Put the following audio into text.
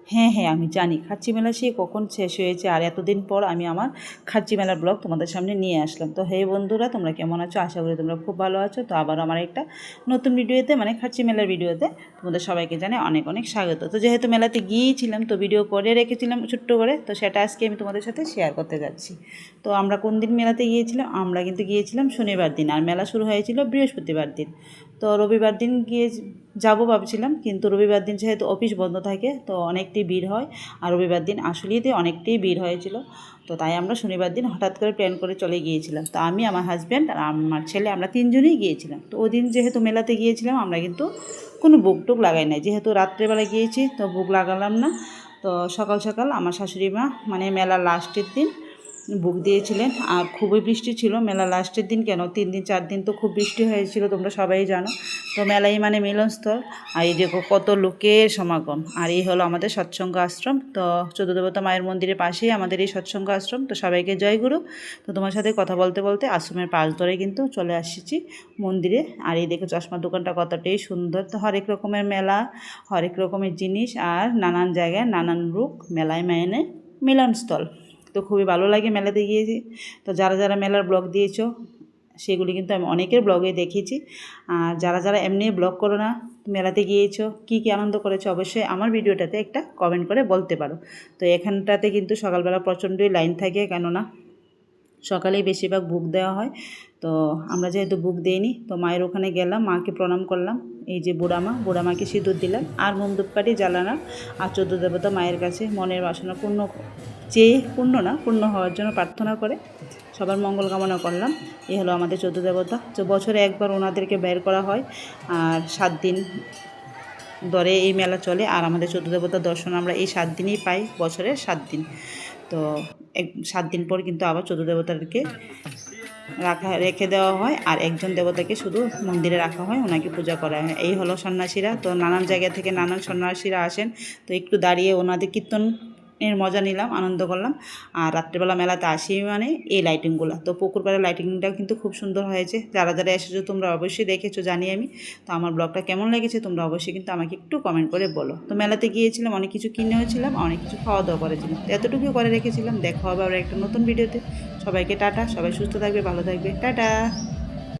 হ্যাঁ হ্যাঁ, আমি জানি খাচ্চি মেলা সে কখন শেষ হয়েছে, আর এতদিন পর আমি আমার খাচ্চি মেলার ব্লগ তোমাদের সামনে নিয়ে আসলাম। তো হে বন্ধুরা, তোমরা কেমন আছো? আশা করি তোমরা খুব ভালো আছো। তো আবার আমার একটা নতুন ভিডিওতে, মানে খাচ্চি মেলার ভিডিওতে তোমাদের সবাইকে জানাই অনেক অনেক স্বাগত। তো যেহেতু মেলাতে গিয়েছিলাম, তো ভিডিও করে রেখেছিলাম ছোট্ট করে, তো সেটা আজকে আমি তোমাদের সাথে শেয়ার করতে যাচ্ছি। তো আমরা কোন দিন মেলাতে গিয়েছিলাম? আমরা কিন্তু গিয়েছিলাম শনিবার দিন, আর মেলা শুরু হয়েছিল বৃহস্পতিবার দিন। তো রবিবার দিন গিয়ে যাবো ভাবছিলাম, কিন্তু রবিবার দিন যেহেতু অফিস বন্ধ থাকে তো অনেকটাই ভিড় হয়, আর রবিবার দিন আসলেইতে অনেকটাই ভিড় হয়েছিল। তো তাই আমরা শনিবার দিন হঠাৎ করে প্ল্যান করে চলে গিয়েছিলাম। তো আমি, আমার হাজব্যান্ড আর আমার ছেলে, আমরা তিনজনেই গিয়েছিলাম। তো ওই দিন যেহেতু মেলাতে গিয়েছিলাম, আমরা কিন্তু কোনো বুক টুক লাগাই নাই, যেহেতু রাত্রেবেলা গিয়েছি তো বুক লাগালাম না। তো সকাল সকাল আমার শাশুড়ি মা, মানে মেলার লাস্টের দিন বুক দিয়েছিলেন, আর খুবই বৃষ্টি ছিল মেলা লাস্টের দিন, কেন 3 দিন 4 দিন তো খুব বৃষ্টি হয়েছিল, তোমরা সবাই জানো। তো মেলাই মানে মিলনস্থল, আর এই যে কত লোকের সমাগম। আর এই হলো আমাদের সৎসঙ্গ আশ্রম। তো চতুর্দেবতা মায়ের মন্দিরের পাশেই আমাদের এই সৎসঙ্গ আশ্রম। তো সবাইকে জয়গুরু। তো তোমার সাথে কথা বলতে বলতে আশ্রমের পাশ ধরে কিন্তু চলে আসছি মন্দিরে। আর এই দেখো চশমার দোকানটা কতটাই সুন্দর। তো হরেক রকমের মেলা, হরেক রকমের জিনিস, আর নানান জায়গায় নানান রূপ, মেলায় মানে মিলনস্থল। তো খুবই ভালো লাগে মেলাতে গিয়েছি। তো যারা যারা মেলার ব্লগ দিয়েছো সেগুলি কিন্তু আমি অনেকের ব্লগে দেখেছি। আর যারা যারা এমনি ব্লগ করো না, মেলাতে গিয়েছো, কী কী আনন্দ করেছো, অবশ্যই আমার ভিডিওটাতে একটা কমেন্ট করে বলতে পারো। তো এখানটাতে কিন্তু সকালবেলা প্রচণ্ডই লাইন থাকে, কেননা সকালেই বেশিরভাগ বুক দেওয়া হয়। তো আমরা যেহেতু বুক দিইনি, তো মায়ের ওখানে গেলাম, মাকে প্রণাম করলাম। এই যে বুড়া মাকে সিঁদুর দিলাম, আর মোমধূপকাঠি জ্বালালাম। আর 14 দেবতা মায়ের কাছে মনের বাসনা পূর্ণ হওয়ার জন্য প্রার্থনা করে সবার মঙ্গল কামনা করলাম। এই হলো আমাদের 14 দেবতা। তো বছরে একবার ওনাদেরকে বের করা হয়, আর 7 দিন ধরে এই মেলা চলে। আর আমাদের 14 দেবতার দর্শন আমরা এই 7 দিনেই পাই, বছরের 7 দিন। তো 7 দিন পর কিন্তু আবার 14 দেবতাদেরকে রেখে দেওয়া হয়, আর একজন দেবতাকে শুধু মন্দিরে রাখা হয়, ওনাকে পূজা করা হয়। এই হলো সন্ন্যাসীরা। তো নানান জায়গা থেকে নানান সন্ন্যাসীরা আসেন। তো একটু দাঁড়িয়ে ওনাদের কীর্তনের মজা নিলাম, আনন্দ করলাম। আর রাত্রেবেলা মেলাতে আসি মানে এই লাইটিংগুলো, তো পুকুর পাড়ের লাইটিংটাও কিন্তু খুব সুন্দর হয়েছে। যারা যারা এসেছো তোমরা অবশ্যই দেখেছো, জানি আমি। তো আমার ব্লগটা কেমন লেগেছে তোমরা অবশ্যই কিন্তু আমাকে একটু কমেন্ট করে বলো। তো মেলাতে গিয়েছিলাম, অনেক কিছু কিনেওছিলাম, অনেক কিছু খাওয়া দাওয়া করেছিলাম। তো এতটুকু করে রেখেছিলাম। দেখা হবে আবার একটা নতুন ভিডিওতে। সবাইকে টাটা, সবাই সুস্থ থাকবে, ভালো থাকবে, টাটা।